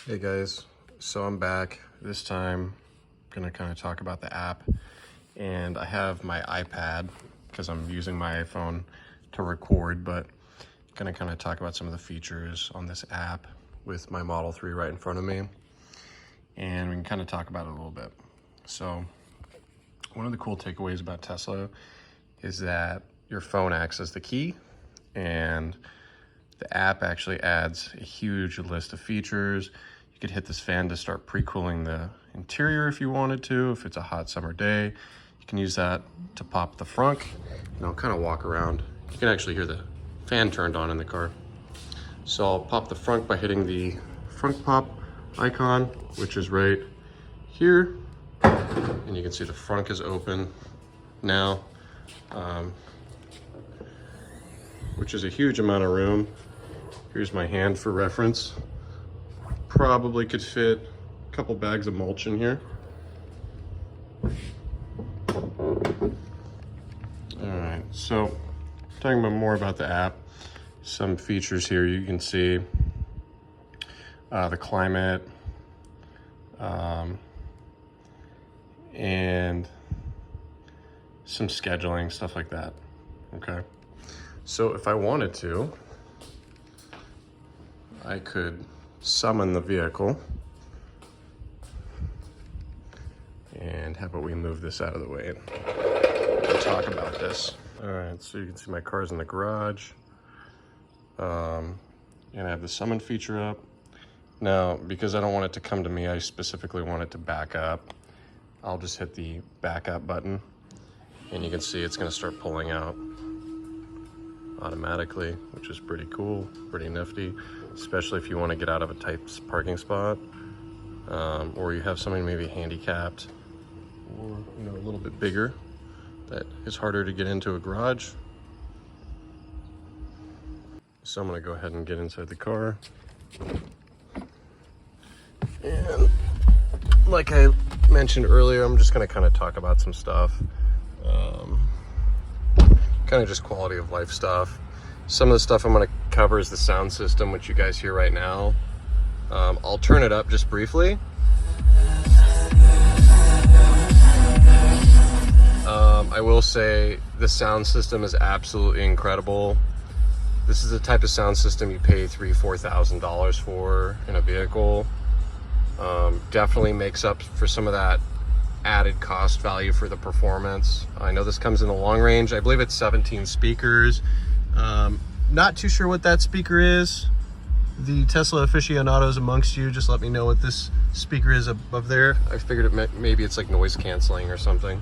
Hey guys, so I'm back. This time I'm gonna kind of talk about the app, and I have my iPad because I'm using my iPhone to record, but gonna kind of talk about some of the features on this app with my Model 3 right in front of me, and we can kind of talk about it a little bit. So one of the cool takeaways about Tesla is that your phone acts as the key, and the app actually adds a huge list of features. You could hit this fan to start pre-cooling the interior if you wanted to, if it's a hot summer day. You can use that to pop the frunk, and I'll kind of walk around. You can actually hear the fan turned on in the car. So I'll pop the frunk by hitting the frunk pop icon, which is right here. And you can see the frunk is open now, which is a huge amount of room. Here's my hand for reference. Probably could fit a couple bags of mulch in here. All right, so talking about more about the app, some features here you can see the climate and some scheduling, stuff like that. Okay, so if I wanted to, I could summon the vehicle, and how about we move this out of the way and talk about this. All right, so you can see my car's in the garage, and I have the summon feature up. Now, because I don't want it to come to me, I specifically want it to back up. I'll just hit the backup button, and you can see it's going to start pulling out automatically, which is pretty cool, pretty nifty, especially if you want to get out of a tight parking spot, or you have somebody maybe handicapped or a little bit bigger that is harder to get into a garage. So I'm going to go ahead and get inside the car, and like I mentioned earlier, I'm just going to kind of talk about some stuff, kind of just quality of life stuff. Some of the stuff I'm going to cover is the sound system, which you guys hear right now. I'll turn it up just briefly. I will say the sound system is absolutely incredible. This is the type of sound system you pay $3,000–$4,000 for in a vehicle. Definitely makes up for some of that added cost value for the performance. I know this comes in the long range. I believe it's 17 speakers. Not too sure what that speaker is. The Tesla aficionados amongst you, just let me know what this speaker is above there. I figured maybe it's like noise canceling or something.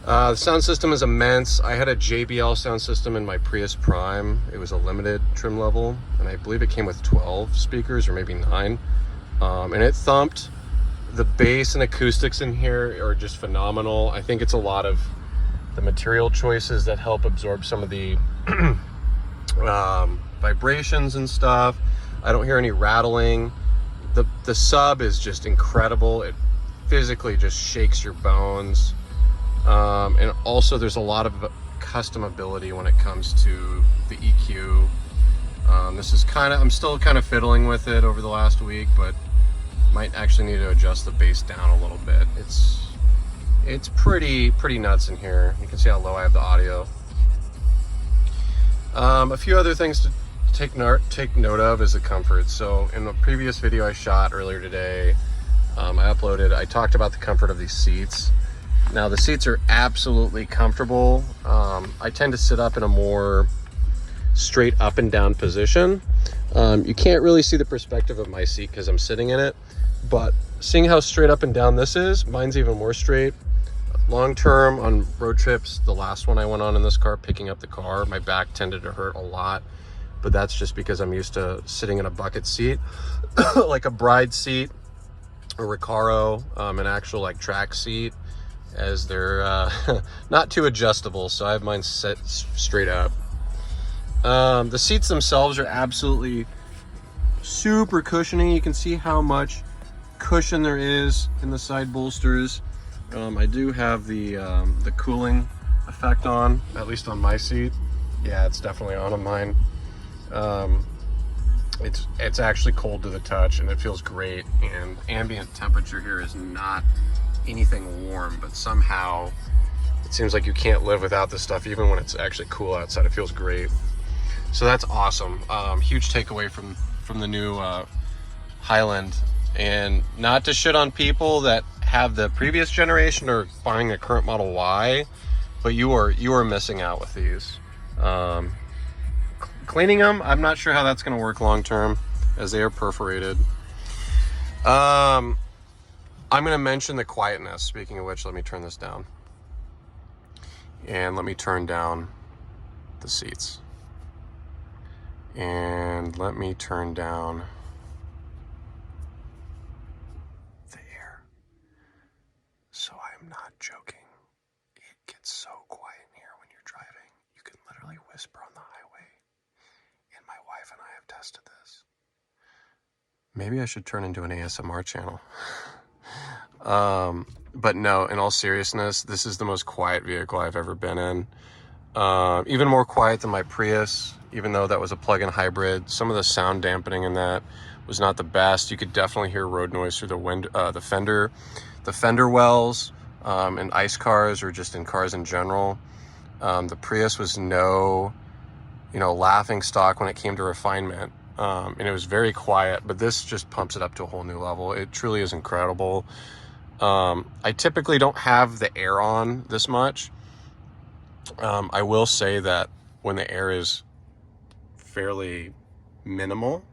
The sound system is immense. I had a JBL sound system in my Prius Prime. It was a limited trim level, and I believe it came with 12 speakers or maybe 9. And it thumped. The bass and acoustics in here are just phenomenal. I think it's a lot of the material choices that help absorb some of the vibrations and stuff. I don't hear any rattling. The sub is just incredible. It physically just shakes your bones. And also there's a lot of customability when it comes to the EQ. This is I'm still kind of fiddling with it over the last week, but might actually need to adjust the bass down a little bit. It's pretty nuts in here. You can see how low I have the audio. A few other things to take note of is the comfort. So in the previous video I shot earlier today, I talked about the comfort of these seats. Now the seats are absolutely comfortable. I tend to sit up in a more straight up and down position. You can't really see the perspective of my seat because I'm sitting in it, but seeing how straight up and down this is, mine's even more straight. Long term on road trips, the last one I went on in this car, picking up the car, my back tended to hurt a lot, but that's just because I'm used to sitting in a bucket seat, like a bride seat, a Recaro, an actual like track seat, as they're not too adjustable, so I have mine set straight up. The seats themselves are absolutely super cushiony. You can see how much cushion there is in the side bolsters. I do have the cooling effect on, at least on my seat. Yeah, it's definitely on mine. It's actually cold to the touch, and it feels great. And ambient temperature here is not anything warm, but somehow it seems like you can't live without this stuff, even when it's actually cool outside. It feels great. So that's awesome. Huge takeaway from the new Highland. And not to shit on people that have the previous generation or buying a current Model Y, but you are missing out with these. Cleaning them, I'm not sure how that's going to work long term, as they are perforated. I'm going to mention the quietness. Speaking of which, let me turn this down. And let me turn down the seats. And let me turn down the air. So I am not joking. It gets so quiet in here when you're driving. You can literally whisper on the highway. And my wife and I have tested this. Maybe I should turn into an ASMR channel. But no, in all seriousness, this is the most quiet vehicle I've ever been in. Even more quiet than my Prius, even though that was a plug-in hybrid. Some of the sound dampening in that was not the best. You could definitely hear road noise through the fender wells, in ICE cars or just in cars in general. The Prius was no, laughing stock when it came to refinement. And it was very quiet, but this just pumps it up to a whole new level. It truly is incredible. I typically don't have the air on this much. I will say that when the air is fairly minimal,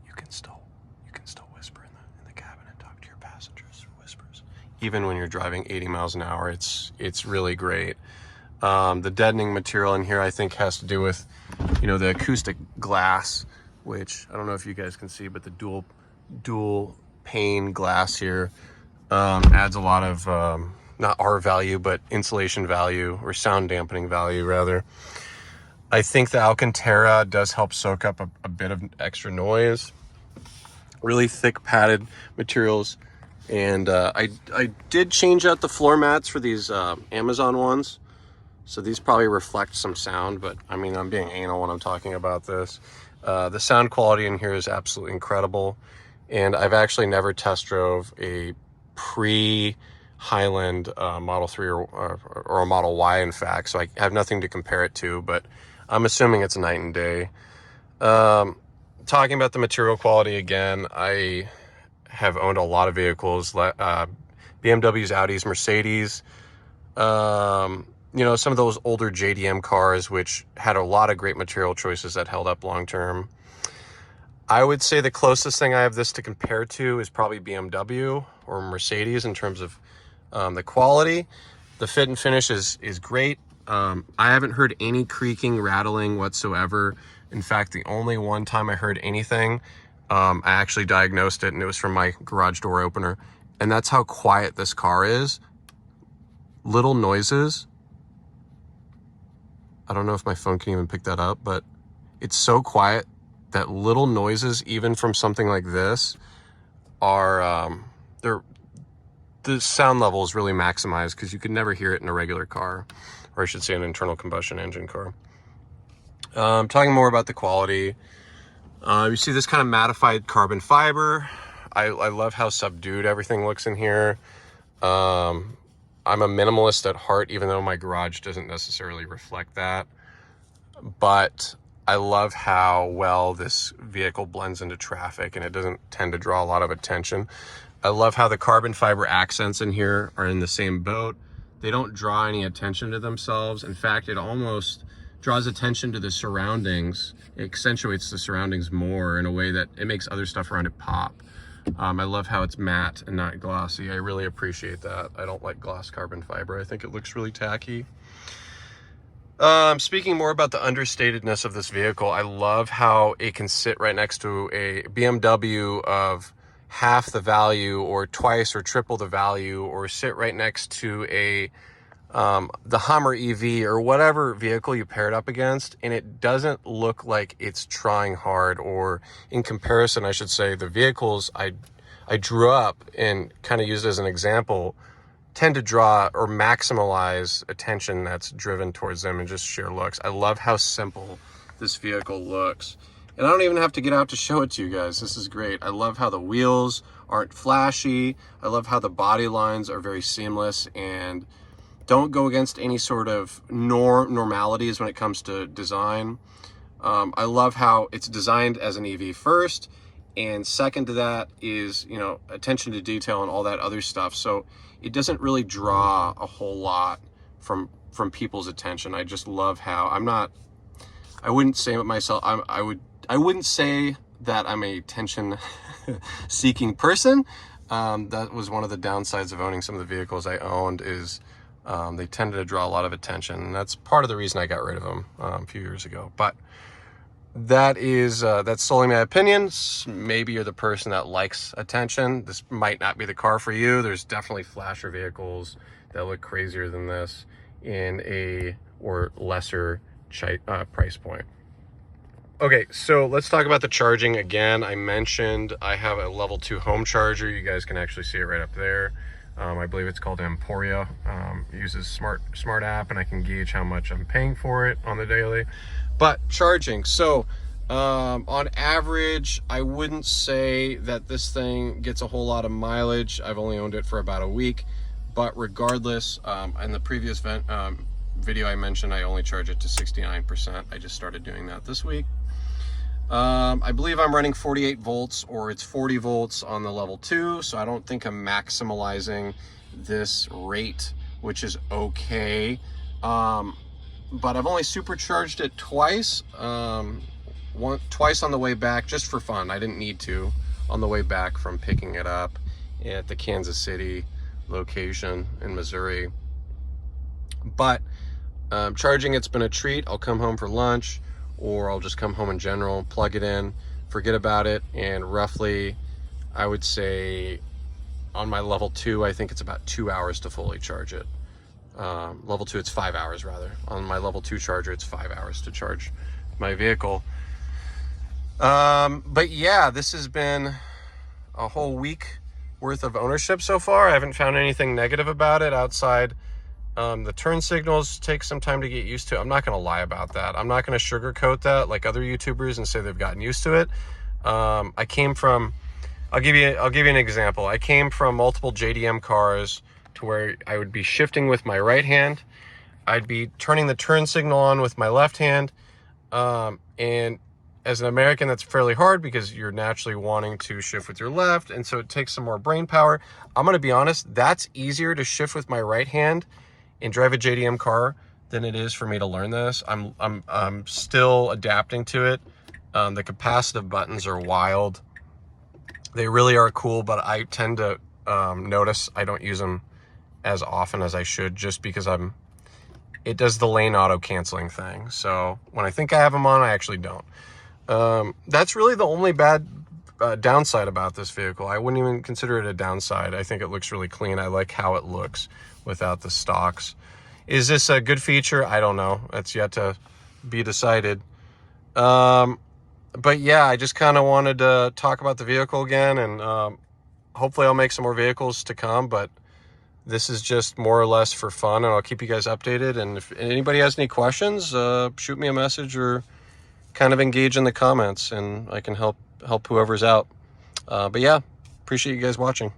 you can still whisper in the cabin and talk to your passengers through whispers. Even when you're driving 80 miles an hour, it's really great. The deadening material in here, I think, has to do with, the acoustic glass, which I don't know if you guys can see, but the dual pane glass here adds a lot of not R value, but insulation value, or sound dampening value rather. I think the Alcantara does help soak up a bit of extra noise. Really thick padded materials. And I did change out the floor mats for these Amazon ones. So these probably reflect some sound, but I mean, I'm being anal when I'm talking about this. The sound quality in here is absolutely incredible. And I've actually never test drove a pre-Highland Model 3 or a Model Y, in fact, so I have nothing to compare it to, but I'm assuming it's night and day. Talking about the material quality again, I have owned a lot of vehicles, BMWs, Audis, Mercedes, some of those older JDM cars, which had a lot of great material choices that held up long term. I would say the closest thing I have this to compare to is probably BMW or Mercedes in terms of the quality. The fit and finish is great. I haven't heard any creaking, rattling whatsoever. In fact, the only one time I heard anything, I actually diagnosed it, and it was from my garage door opener. And that's how quiet this car is. Little noises. I don't know if my phone can even pick that up, but it's so quiet that little noises, even from something like this, are the sound level is really maximized because you could never hear it in a regular car, or I should say an internal combustion engine car. Talking more about the quality, you see this kind of mattified carbon fiber. I love how subdued everything looks in here. I'm a minimalist at heart, even though my garage doesn't necessarily reflect that. But I love how well this vehicle blends into traffic, and it doesn't tend to draw a lot of attention. I love how the carbon fiber accents in here are in the same boat. They don't draw any attention to themselves. In fact, it almost draws attention to the surroundings. It accentuates the surroundings more in a way that it makes other stuff around it pop. I love how it's matte and not glossy. I really appreciate that. I don't like gloss carbon fiber. I think it looks really tacky. Speaking more about the understatedness of this vehicle, I love how it can sit right next to a BMW of half the value or twice or triple the value, or sit right next to the Hummer EV or whatever vehicle you pair it up against, and it doesn't look like it's trying hard. Or in comparison, I should say, the vehicles I drew up and kind of used as an example tend to draw or maximize attention that's driven towards them and just sheer looks. I love how simple this vehicle looks. And I don't even have to get out to show it to you guys. This is great. I love how the wheels aren't flashy. I love how the body lines are very seamless and don't go against any sort of normalities when it comes to design. I love how it's designed as an EV first, and second to that is, you know, attention to detail and all that other stuff. So it doesn't really draw a whole lot from people's attention. I just love how I wouldn't say it myself. I wouldn't say that I'm a attention seeking person. That was one of the downsides of owning some of the vehicles I owned, is they tended to draw a lot of attention, and that's part of the reason I got rid of them a few years ago. But that's solely my opinion. Maybe you're the person that likes attention. This might not be the car for you. There's definitely flasher vehicles that look crazier than this in a or lesser price point. Okay, so let's talk about the charging again. I mentioned I have a level 2 home charger. You guys can actually see it right up there. I believe it's called Emporia. Uses smart app, and I can gauge how much I'm paying for it on the daily. But charging, so on average, I wouldn't say that this thing gets a whole lot of mileage. I've only owned it for about a week, but regardless, in the previous video I mentioned, I only charge it to 69%. I just started doing that this week. I believe I'm running 48 volts, or it's 40 volts on the level 2, so I don't think I'm maximizing this rate, which is okay. But I've only supercharged it twice. Twice on the way back, just for fun. I didn't need to, on the way back from picking it up at the Kansas City location in Missouri. But charging, it's been a treat. I'll come home for lunch, or I'll just come home in general, plug it in, forget about it, and roughly, I would say on my level 2, I think it's about 2 hours to fully charge it. Level 2, it's 5 hours rather. On my level 2 charger, it's 5 hours to charge my vehicle. But yeah, this has been a whole week worth of ownership so far. I haven't found anything negative about it outside the turn signals take some time to get used to. I'm not going to lie about that. I'm not going to sugarcoat that like other YouTubers and say they've gotten used to it. I'll give you an example. I came from multiple JDM cars to where I would be shifting with my right hand. I'd be turning the turn signal on with my left hand. And as an American, that's fairly hard because you're naturally wanting to shift with your left. And so it takes some more brain power. I'm going to be honest, that's easier to shift with my right hand and drive a JDM car than it is for me to learn this. I'm still adapting to it. The capacitive buttons are wild. They really are cool, but I tend to notice I don't use them as often as I should, just because it does the lane auto canceling thing. So when I think I have them on, I actually don't. That's really the only bad downside about this vehicle. I wouldn't even consider it a downside. I think it looks really clean. I like how it looks without the stocks. Is this a good feature? I don't know. That's yet to be decided. But yeah, I just kind of wanted to talk about the vehicle again, and hopefully I'll make some more vehicles to come, but this is just more or less for fun, and I'll keep you guys updated. And if anybody has any questions, shoot me a message or kind of engage in the comments, and I can help whoever's out. But yeah, appreciate you guys watching.